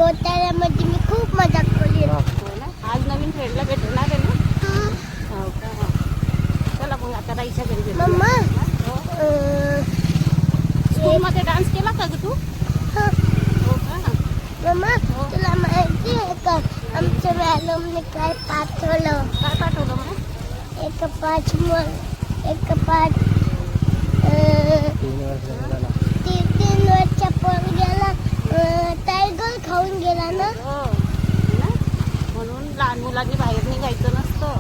घोटाळ्यामध्ये मी खूप मजा केली. आज नवीन फ्रेंडला भेटणार आहे ना. हो का. चला मग आता राईच्या घरी भेटू. मम्मा स्कूलमध्ये डान्स केला का ग तू? हो का. मम्मा तुला माहिती आहे का आमच्या मॅडमने काय पाठवलं? काय पाठवलं मग? एक पाठ 3 वर्षाच्या पोरग्याला टायगर खाऊन गेला ना. म्हणून लहान मुलांनी बाहेर निघायचं नसतं.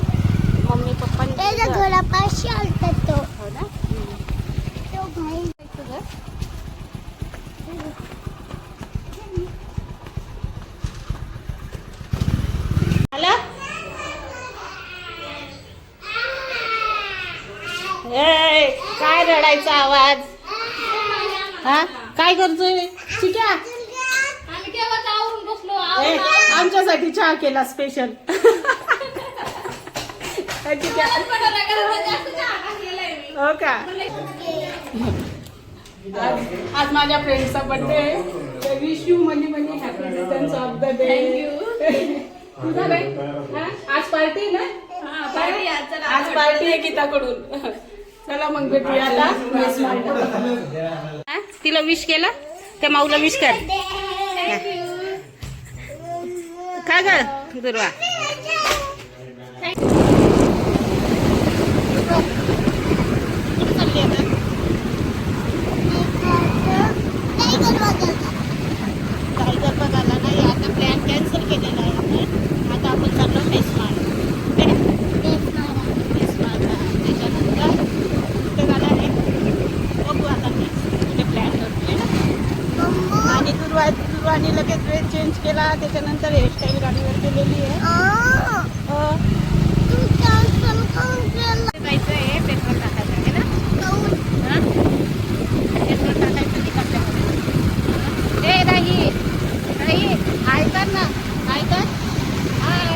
मम्मी पप्पांनी त्याच्या घरापाशी आलता तो. हो ना. तो भाई काय रडायचा आवाज? हा काय करतोय चिक्या? आमच्यासाठी चहा केला स्पेशल. हो का. आज माझ्या फ्रेंडचा बर्थडे आहे. Wish you money money happy returns of the day. तुझा काय आज पार्टी ना? आज पार्टी आहे गीताकडून. चला मग भेटूया आता. तिला विश केला त्या माऊला विश कर. काय ग दुर्वा? टायगर बघायला नाही. आता प्लॅन कॅन्सल केलेला आहे आपण. आता आपण चाललो मेसमाड. त्याच्यानंतर कुठे झाला आहे बघू आता. म्हणजे प्लॅन करतोय ना. आणि दुर्वानी लगेच ड्रेस चेंज केला. त्याच्यानंतर हेअरस्टाईल गाडीवर केलेली आहे. जायचं आहे पेट्रोल टाकायचं आहे ना. पेट्रोल टाकायचं तिकडल्यामध्ये. ए राही राही ऐकत ना. ऐकत हाय.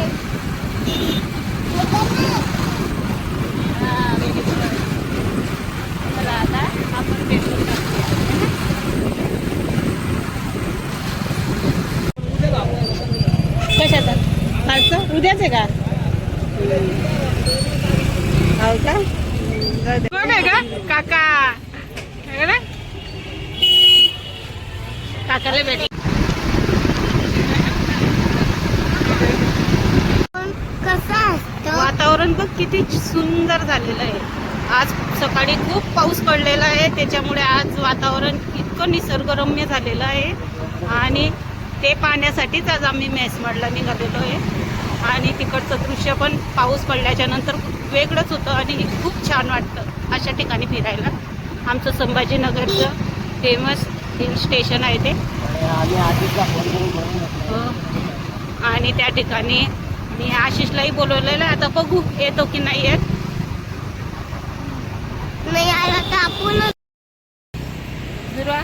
चला आता आपण पेट्रोल टाकूया. कशाचा कालचं उद्याच आहे का? हो का. कोण आहे का? काका काकाला भेट. वातावरण बघ किती सुंदर झालेलं आहे. आज सकाळी खूप पाऊस पडलेला आहे. त्याच्यामुळे आज वातावरण इतकं निसर्गरम्य झालेलं आहे. आणि ते पाहण्यासाठीच आज आम्ही मेसमाडला निघालेलो आहे. आणि तिकडचं दृश्य पण पाऊस पडल्याच्या नंतर वेगळंच होतं आणि खूप छान वाटतं अशा ठिकाणी फिरायला. आमचं संभाजीनगरचं फेमस हिल स्टेशन आहे ते. आणि त्या ठिकाणी मी आशिषलाही बोलवलेलं आहे. आता बघू येतो की नाही येत. नाही आला तर आपण दुर्वा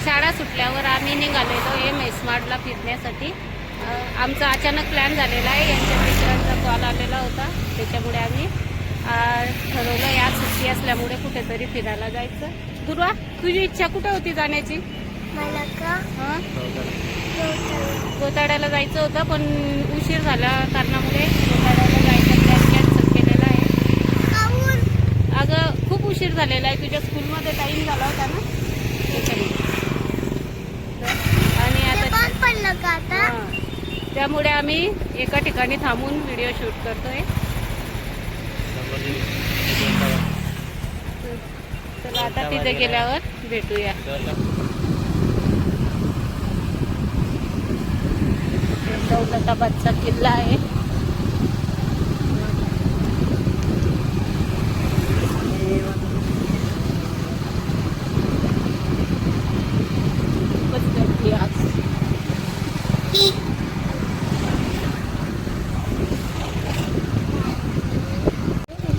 शाळा सुटल्यावर आम्ही निघालेलो आहे मेसमाडला फिरण्यासाठी. आमचा अचानक प्लॅन झालेला आहे. यांच्या मित्रांचा कॉल आलेला होता. त्याच्यामुळे आम्ही ठरवलं या सुट्टी असल्यामुळे कुठेतरी फिरायला जायचं. दुर्वा तुझी इच्छा कुठे होती जाण्याची? मला का गोताड्याला जायचं होतं पण उशीर झाल्या कारणामुळे गोताड्याला जायचा प्लॅन कॅन्सल केलेला आहे. अगं खूप उशीर झालेला आहे. तुझ्या स्कूलमध्ये टाईम झाला होता ना त्याच्यामुळे. आणि आता पडलं का आता? त्यामुळे आम्ही एका ठिकाणी थांबून व्हिडिओ शूट करतोय. चला आता तिथे गेल्यावर भेटूया. दौलताबादचा किल्ला आहे.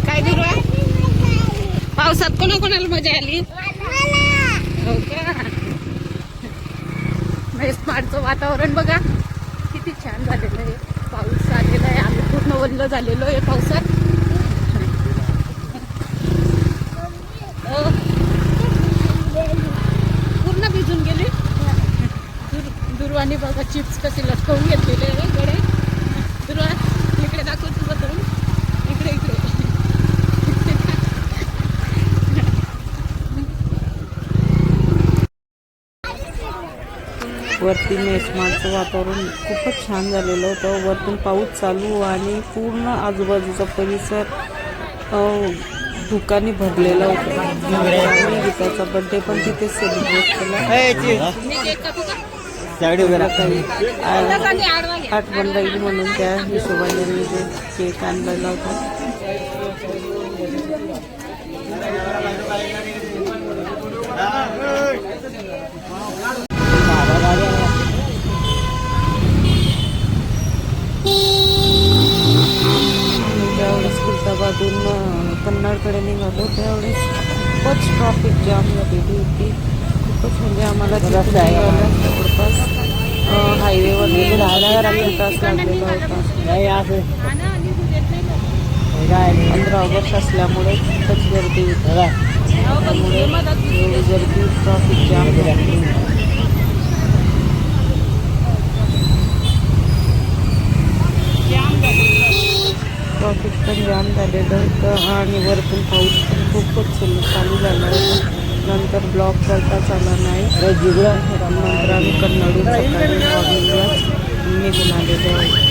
काय दुर्वा पावसात कोणाकोणाला मजा आली? हो का. मेसमाडचं वातावरण बघा किती छान झालेलं आहे. पाऊस आलेला आहे. आम्ही पूर्ण ओल्ल झालेलो आहे पावसात. पूर्ण भिजून गेली. दुर्वा ध्रुवाने बघा चिप्स कसे लटकवून घेतलेले आहे इकडे. ध्रुवा इकडे दाखव तुझं तोंड. इकडे इकडे वरती मेसमाडचं वातावरण खूपच छान झालेलं होतं. वरतून पाऊस चालू आणि पूर्ण आजूबाजूचा परिसर धुकाने भरलेला होता. आम्ही गीताचा बर्थडे पण तिथे सेलिब्रेट केला. आठवण राहील म्हणून त्या हिशोबाने मी जे केक आणलेला होता. ज्यावेळेस खुलताबादून कन्नडकडे निघालो त्यावेळेस खूपच ट्रॉफिक जाम झालेली होती. खूपच म्हणजे आम्हाला जवळपास हायवेवर 15 तास लागलेला होता. 15 ऑगस्ट असल्यामुळे खूपच गर्दी होती. त्यामुळे एवढी गर्दी ट्रॉफिक जाम झाली. ट्रॉफिक पण जाम झालेलं होतं आणि वरतून पाऊस पण खूपच चालू झाला होता. नंतर ब्लॉक करताच आला नाही. नंतर आम्ही कन्नडून सकाळी निघून आलेलो.